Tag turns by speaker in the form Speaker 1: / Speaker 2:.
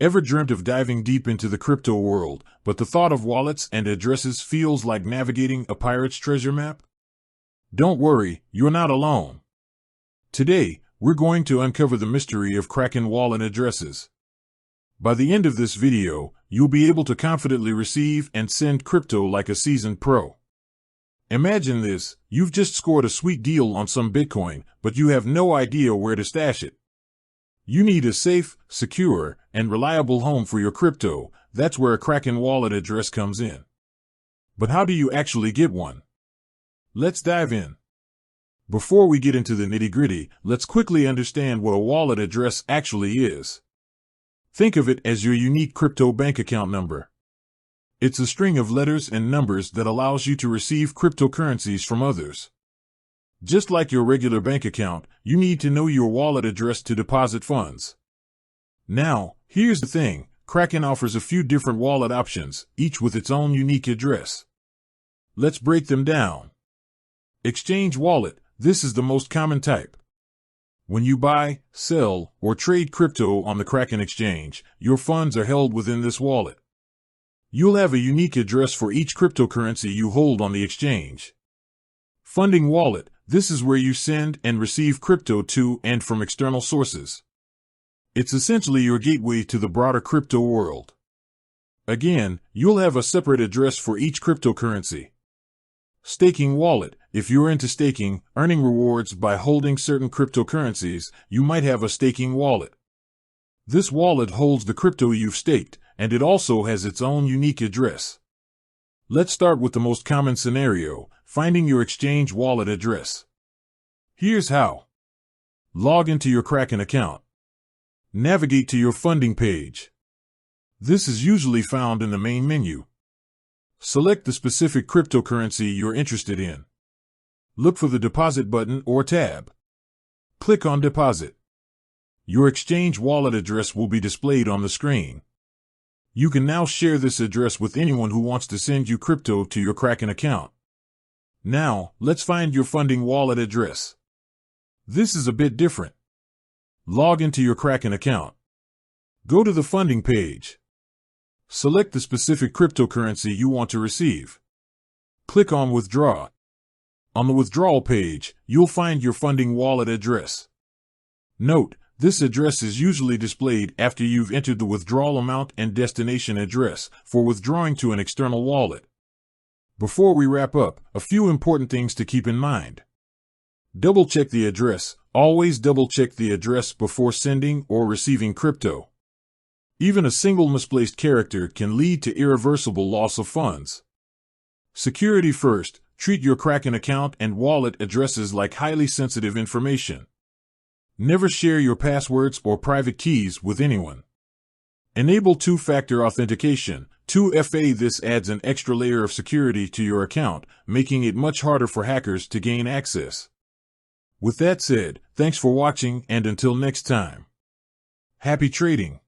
Speaker 1: Ever dreamt of diving deep into the crypto world, but the thought of wallets and addresses feels like navigating a pirate's treasure map? Don't worry, you're not alone. Today, we're going to uncover the mystery of Kraken wallet addresses. By the end of this video, you'll be able to confidently receive and send crypto like a seasoned pro. Imagine this: you've just scored a sweet deal on some Bitcoin, but you have no idea where to stash it. You need a safe, secure, and reliable home for your crypto. That's where a Kraken wallet address comes in. But how do you actually get one? Let's dive in. Before we get into the nitty-gritty, let's quickly understand what a wallet address actually is. Think of it as your unique crypto bank account number. It's a string of letters and numbers that allows you to receive cryptocurrencies from others. Just like your regular bank account, you need to know your wallet address to deposit funds. Now, here's the thing: Kraken offers a few different wallet options, each with its own unique address. Let's break them down. Exchange wallet. This is the most common type. When you buy, sell, or trade crypto on the Kraken exchange, your funds are held within this wallet. You'll have a unique address for each cryptocurrency you hold on the exchange. Funding wallet. This is where you send and receive crypto to and from external sources. It's essentially your gateway to the broader crypto world. Again, you'll have a separate address for each cryptocurrency. Staking wallet. If you're into staking, earning rewards by holding certain cryptocurrencies, you might have a staking wallet. This wallet holds the crypto you've staked, and it also has its own unique address. Let's start with the most common scenario: finding your exchange wallet address. Here's how. Log into your Kraken account. Navigate to your funding page. This is usually found in the main menu. Select the specific cryptocurrency you're interested in. Look for the deposit button or tab. Click on deposit. Your exchange wallet address will be displayed on the screen. You can now share this address with anyone who wants to send you crypto to your Kraken account. Now, let's find your funding wallet address. This is a bit different. Log into your Kraken account. Go to the funding page. Select the specific cryptocurrency you want to receive. Click on Withdraw. On the withdrawal page, you'll find your funding wallet address. Note: this address is usually displayed after you've entered the withdrawal amount and destination address for withdrawing to an external wallet. Before we wrap up, a few important things to keep in mind. Double-check the address. Always double-check the address before sending or receiving crypto. Even a single misplaced character can lead to irreversible loss of funds. Security first. Treat your Kraken account and wallet addresses like highly sensitive information. Never share your passwords or private keys with anyone. Enable two-factor authentication, 2FA. This adds an extra layer of security to your account, making it much harder for hackers to gain access. With that said, thanks for watching, and until next time, happy trading.